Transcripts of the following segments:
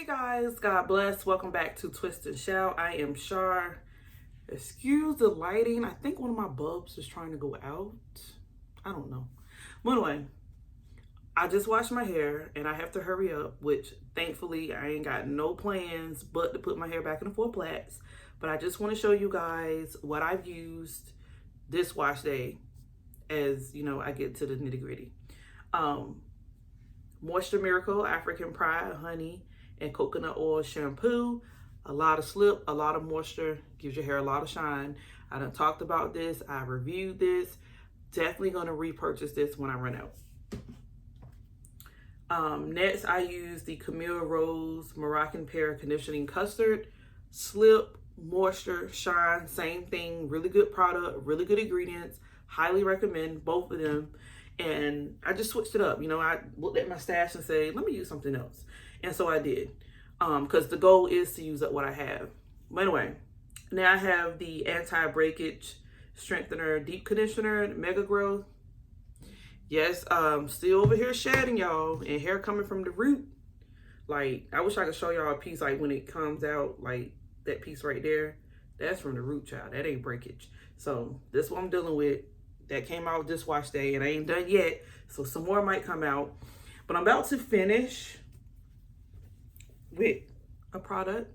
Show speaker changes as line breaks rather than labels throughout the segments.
Guys, God bless. Welcome back to Twist and Shout. I am Shar. Excuse the lighting. I think one of my bulbs is trying to go out. I don't know. But anyway, I just washed my hair and I have to hurry up, which thankfully I ain't got no plans but to put my hair back in the 4 plaits. But I just want to show you guys what I've used this wash day as, I get to the nitty gritty. Moisture Miracle African Pride Honey and Coconut Oil Shampoo. A lot of slip, a lot of moisture, gives your hair a lot of shine. I done talked about this, I reviewed this. Definitely gonna repurchase this when I run out. Next, I use the Camille Rose Moroccan Pear Conditioning Custard. Slip, moisture, shine, same thing. Really good product, really good ingredients. Highly recommend both of them. And I just switched it up. I looked at my stash and said, let me use something else. And so I did. Because the goal is to use up what I have. But anyway, now I have the Anti-Breakage Strengthener Deep Conditioner, Mega Growth. Yes, still over here shedding, y'all, and hair coming from the root. Like, I wish I could show y'all a piece, like, when it comes out, like, that piece right there. That's from the root, child. That ain't breakage. So, this is what I'm dealing with. That came out this wash day, and I ain't done yet. So, some more might come out. But I'm about to finish with a product.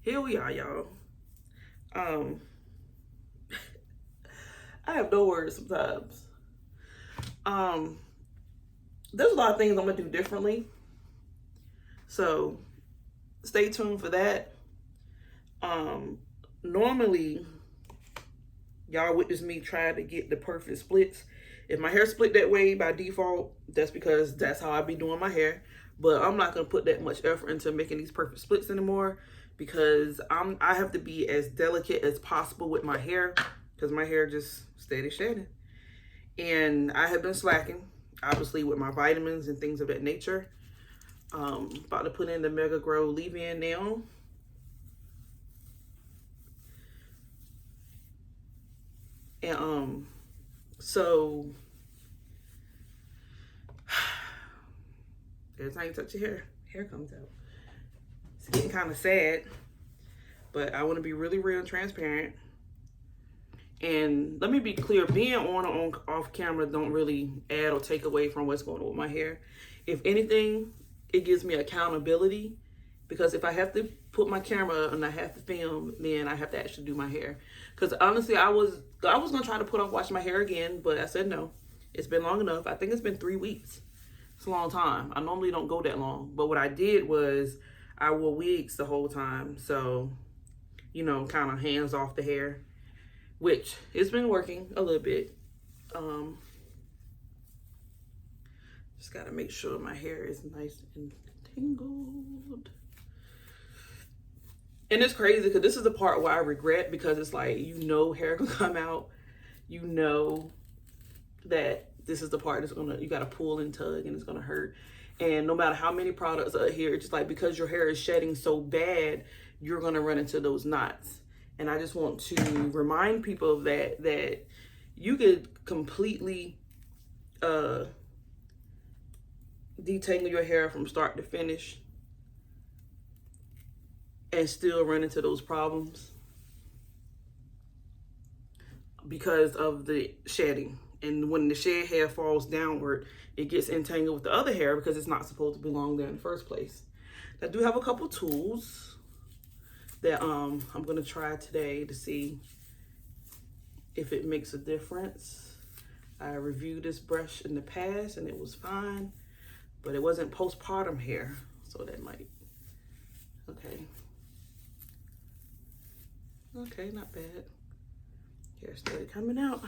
Here we are, y'all. I have no words sometimes. There's a lot of things I'm gonna do differently, so stay tuned for that. Normally y'all witness me try to get the perfect splits. If my hair split that way by default, that's because that's how I be doing my hair. But I'm not gonna put that much effort into making these perfect splits anymore, because I have to be as delicate as possible with my hair, because my hair just steady shedding. And I have been slacking, obviously, with my vitamins and things of that nature. About to put in the Mega Grow leave-in now. And so every time you touch your hair comes out. It's getting kind of sad, but I want to be really real and transparent. And let me be clear, being on or off camera don't really add or take away from what's going on with my hair. If anything, it gives me accountability, because if I have to put my camera and I have to film, then I have to actually do my hair. Because honestly, I was gonna try to put off washing my hair again, but I said no. It's been long enough. I think it's been 3 weeks. It's a long time. I normally don't go that long. But what I did was I wore wigs the whole time. So, kind of hands off the hair, which it's been working a little bit. Just got to make sure my hair is nice and tangled. And it's crazy because this is the part where I regret, because it's like, hair can come out. That this is the part that's you got to pull and tug, and it's going to hurt. And no matter how many products are here, it's just like, because your hair is shedding so bad, you're going to run into those knots. And I just want to remind people of that you could completely detangle your hair from start to finish and still run into those problems because of the shedding. And when the shed hair falls downward, it gets entangled with the other hair because it's not supposed to belong there in the first place. I do have a couple tools that I'm gonna try today to see if it makes a difference. I reviewed this brush in the past and it was fine, but it wasn't postpartum hair, so that might, okay, not bad. Hair steady coming out.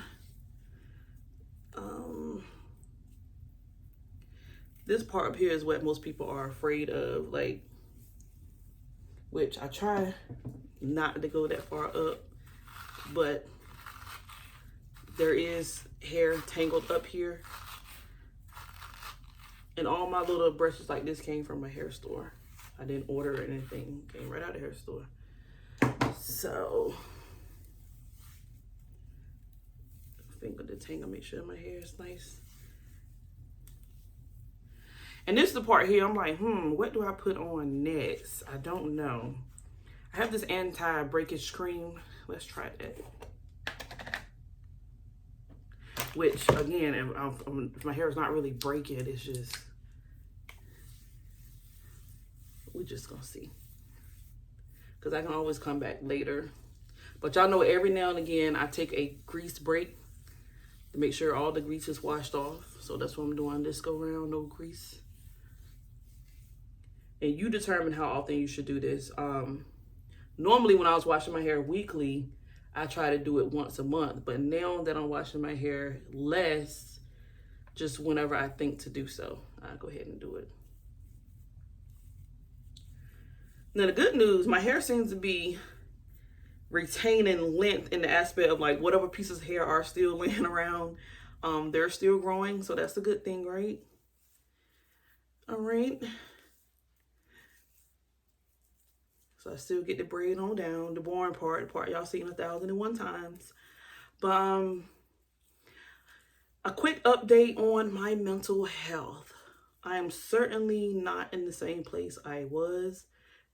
This part up here is what most people are afraid of, like, which I try not to go that far up, but there is hair tangled up here. And all my little brushes like this came from a hair store. I didn't order anything, came right out of the hair store. So, finger the untangle, make sure my hair is nice. And this is the part here, I'm like, what do I put on next? I don't know. I have this anti-breakage cream. Let's try that. Which, again, if my hair is not really breaking, it's just, we're just gonna see. Because I can always come back later. But y'all know every now and again, I take a grease break to make sure all the grease is washed off. So that's what I'm doing this go around, no grease. And you determine how often you should do this. Normally when I was washing my hair weekly, I try to do it once a month. But now that I'm washing my hair less, just whenever I think to do so, I'll go ahead and do it. Now the good news, my hair seems to be retaining length in the aspect of like whatever pieces of hair are still laying around, they're still growing. So that's a good thing, right? All right. So I still get the braid on down, the boring part, the part y'all seen 1,001 times. But a quick update on my mental health. I am certainly not in the same place I was.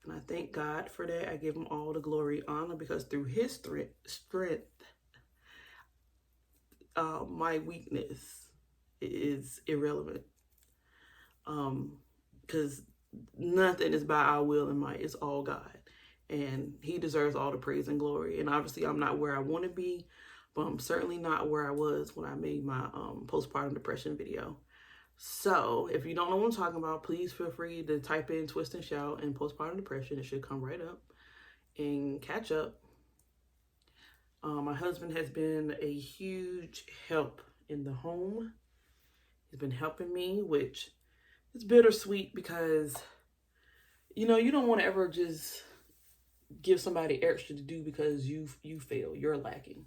And I thank God for that. I give him all the glory, honor, because through his strength, my weakness is irrelevant. Because nothing is by our will and might. It's all God. And he deserves all the praise and glory. And obviously, I'm not where I want to be, but I'm certainly not where I was when I made my postpartum depression video. So if you don't know what I'm talking about, please feel free to type in twist and shout and postpartum depression. It should come right up and catch up. My husband has been a huge help in the home. He's been helping me, which is bittersweet because, you know, you don't want to ever just give somebody extra to do because you fail, you're lacking.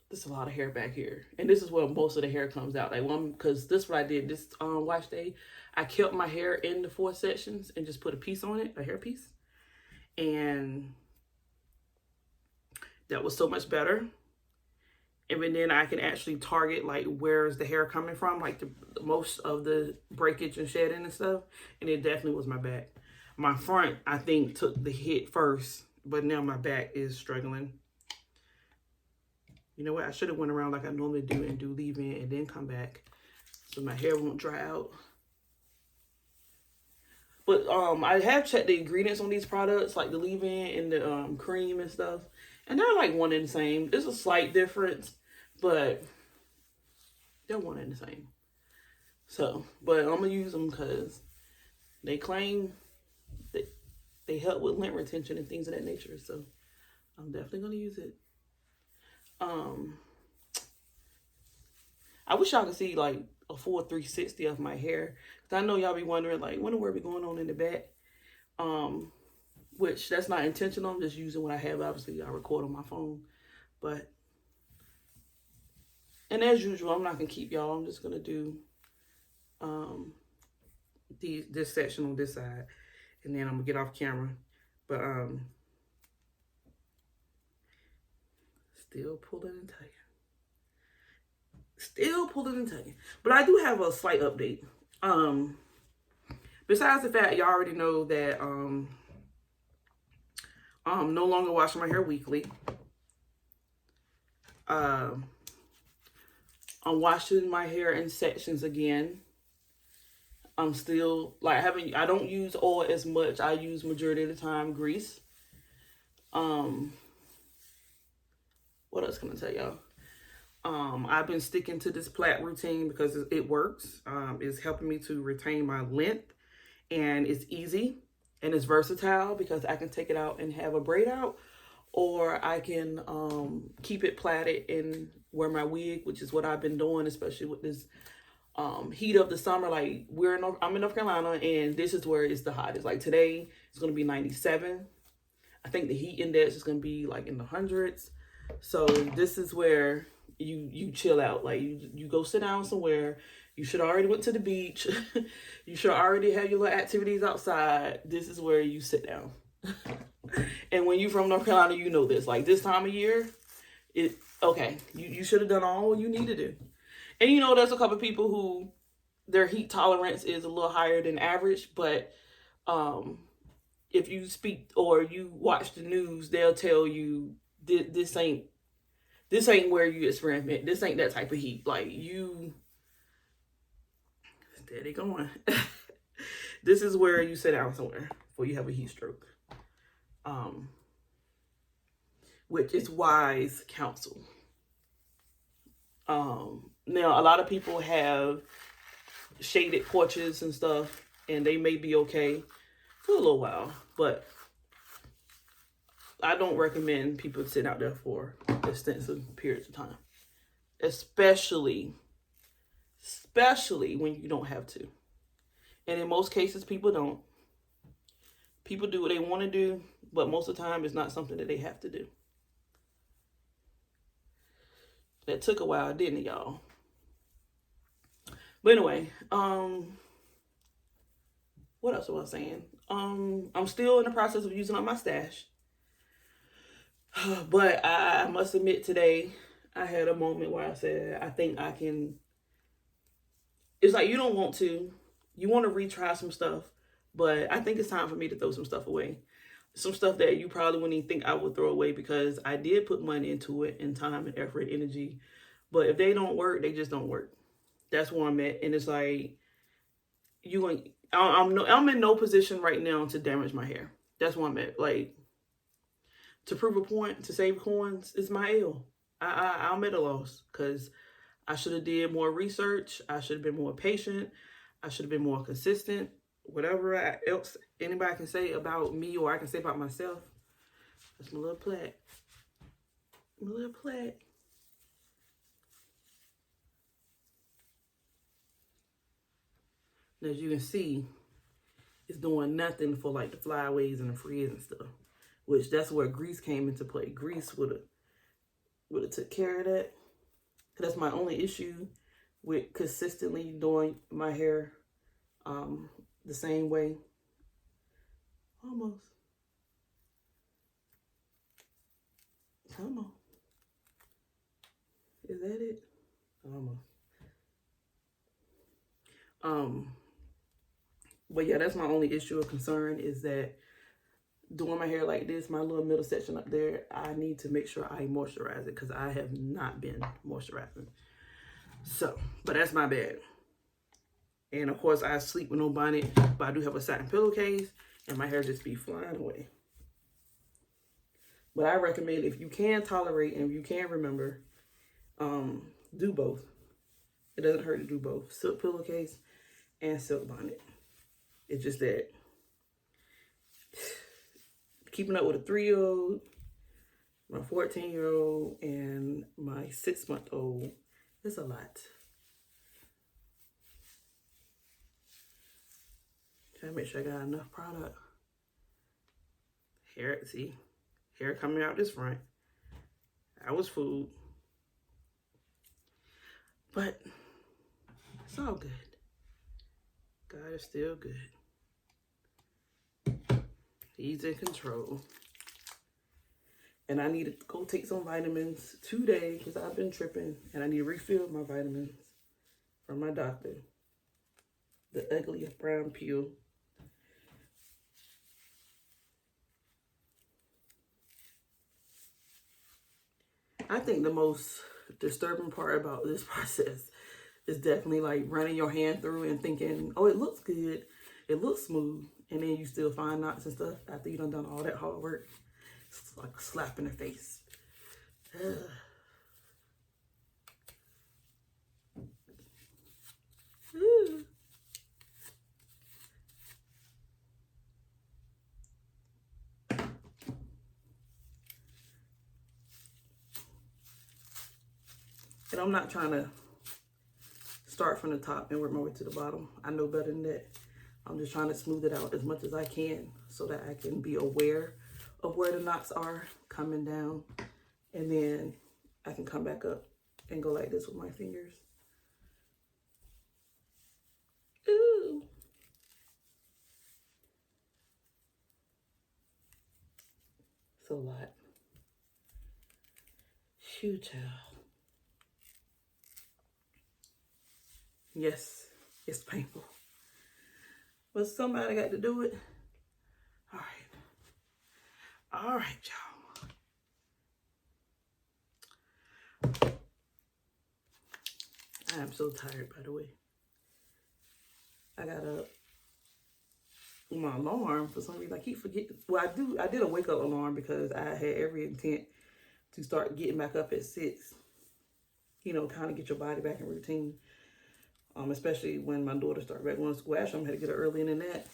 There's a lot of hair back here, and this is where most of the hair comes out. Like, because this is what I did this wash day. I kept my hair in the 4 sections and just put a piece on it, a hair piece, and that was so much better. And then I can actually target like where's the hair coming from, like the most of the breakage and shedding and stuff. And it definitely was my back. My front, I think, took the hit first, but now my back is struggling. You know what? I should have went around like I normally do and do leave-in and then come back so my hair won't dry out. But I have checked the ingredients on these products, like the leave-in and the cream and stuff. And they're like one and the same. There's a slight difference, but they're one and the same. So, but I'm going to use them because they claim that they help with lint retention and things of that nature. So I'm definitely going to use it. I wish y'all could see like a full 360 of my hair. Cause I know y'all be wondering like, what we going on in the back? Which that's not intentional. I'm just using what I have. Obviously, I record on my phone. But, and as usual, I'm not going to keep y'all. I'm just going to do this section on this side. And then I'm going to get off camera. But, still pulling and tugging. Still pulling and tugging. But I do have a slight update. Besides the fact y'all already know that I'm no longer washing my hair weekly. I'm washing my hair in sections again. I'm still like I don't use oil as much. I use majority of the time grease. What else can I tell y'all? I've been sticking to this plait routine because it works. It's helping me to retain my length, and it's easy and it's versatile because I can take it out and have a braid out, or I can keep it plaited and wear my wig, which is what I've been doing, especially with this heat of the summer. Like I'm in North Carolina, and this is where it's the hottest. Like today, it's gonna be 97. I think the heat index is gonna be like in the hundreds. So this is where you chill out. Like you go sit down somewhere. You should already went to the beach. You should already have your little activities outside. This is where you sit down. And when you're from North Carolina, you know this. Like this time of year, you should have done all you need to do. And you know, there's a couple of people who their heat tolerance is a little higher than average, but if you speak or you watch the news, they'll tell you this ain't where you experiment. This ain't that type of heat. Like you, steady going. This is where you sit down somewhere before you have a heat stroke. Which is wise counsel. Now a lot of people have shaded porches and stuff, and they may be okay for a little while, but I don't recommend people sitting out there for extensive periods of time, especially when you don't have to. And in most cases, people don't. People do what they want to do, but most of the time it's not something that they have to do. That took a while, didn't it, y'all? But anyway, what else was I saying? I'm still in the process of using up my stash. But I must admit today, I had a moment where I said, I think I can. It's like you don't want to. You want to retry some stuff, but I think it's time for me to throw some stuff away. Some stuff that you probably wouldn't even think I would throw away because I did put money into it and time and effort and energy. But if they don't work, they just don't work. That's where I'm at. And it's like, I'm in no position right now to damage my hair. That's where I'm at. Like, to prove a point, to save coins, is my L. I'm at a loss because I should have did more research. I should have been more patient. I should have been more consistent. Whatever else anybody can say about me or I can say about myself, that's my little plaque. My little plaque. And as you can see, it's doing nothing for like the flyaways and the frizz and stuff. Which that's where grease came into play. Grease would have took care of that. That's my only issue with consistently doing my hair the same way. Almost. Come on. Is that it? Almost. But yeah, that's my only issue of concern is that doing my hair like this, my little middle section up there, I need to make sure I moisturize it because I have not been moisturizing. So, but that's my bad. And of course, I sleep with no bonnet, but I do have a satin pillowcase, and my hair just be flying away. But I recommend if you can tolerate and if you can remember, do both. It doesn't hurt to do both. Silk pillowcase and silk bonnet. It's just that keeping up with a 3-year-old, my 14-year-old, and my 6-month-old is a lot. Trying to make sure I got enough product. Hair coming out this front. That was food. But it's all good. God is still good. He's in control. And I need to go take some vitamins today because I've been tripping. And I need to refill my vitamins from my doctor. The ugliest brown pill. I think the most disturbing part about this process is definitely like running your hand through and thinking, oh, it looks good. It looks smooth. And then you still find knots and stuff after you done all that hard work. It's like a slap in the face. Ugh. And I'm not trying to start from the top and work my way to the bottom. I know better than that. I'm just trying to smooth it out as much as I can so that I can be aware of where the knots are coming down. And then I can come back up and go like this with my fingers. Ooh. It's a lot. Shoot, child. Yes, it's painful. But somebody got to do it. All right. All right, y'all. I am so tired, by the way. I got up with my alarm for some reason. I keep forgetting. Well, I did a wake up alarm because I had every intent to start getting back up at 6. You know, kind of get your body back in routine. Especially when my daughter started back going to school. Actually, I'm going to get her earlier than that.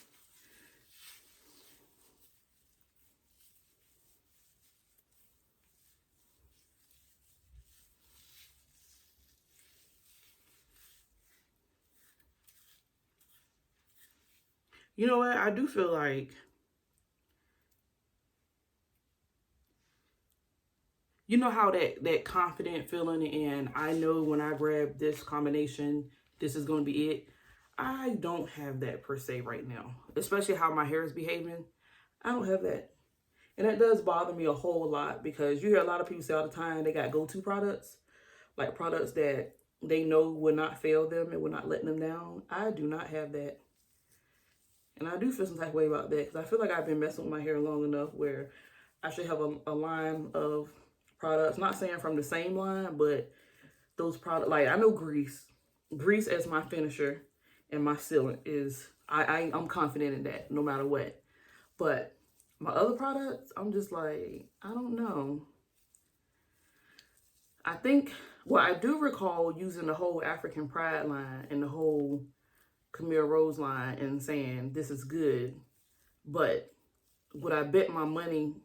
You know what? I do feel like, you know how that confident feeling, and I know when I grab this combination, this is going to be it. I don't have that per se right now, especially how my hair is behaving. I don't have that. And that does bother me a whole lot because you hear a lot of people say all the time they got go-to products, like products that they know will not fail them and will not let them down. I do not have that. And I do feel some type of way about that because I feel like I've been messing with my hair long enough where I should have a line of products. Not saying from the same line, but those products, like I know Grease as my finisher and my sealant is, I'm confident in that no matter what. But my other products, I'm just like, I don't know. I think, well, I do recall using the whole African Pride line and the whole Camille Rose line and saying this is good, but would I bet my money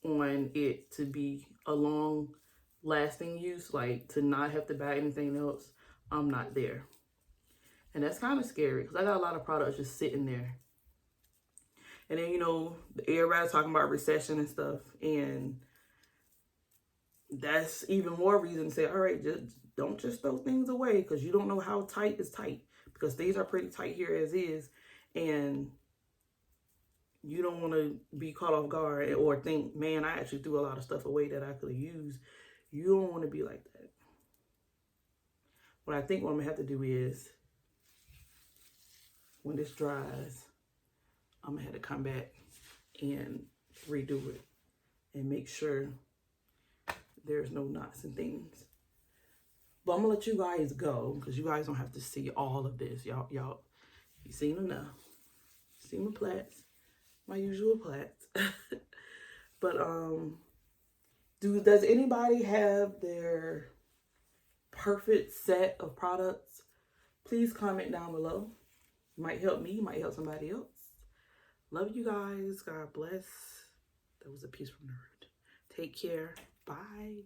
on it to be a long lasting use, like to not have to buy anything else? I'm not there. And that's kind of scary because I got a lot of products just sitting there. And then, you know, everybody's talking about recession and stuff. And that's even more reason to say, all right, don't just throw things away because you don't know how tight is tight. Because things are pretty tight here as is. And you don't want to be caught off guard or think, man, I actually threw a lot of stuff away that I could have used. You don't want to be like that. What I think what I'm going to have to do is, when this dries, I'm going to have to come back and redo it and make sure there's no knots and things. But I'm going to let you guys go because you guys don't have to see all of this. Y'all, you seen enough. See my plaits, my usual plaits. But does anybody have their perfect set of products? Please comment down below. Might help me, might help somebody else. Love you guys. God bless. That was a piece from Nerd. Take care. Bye.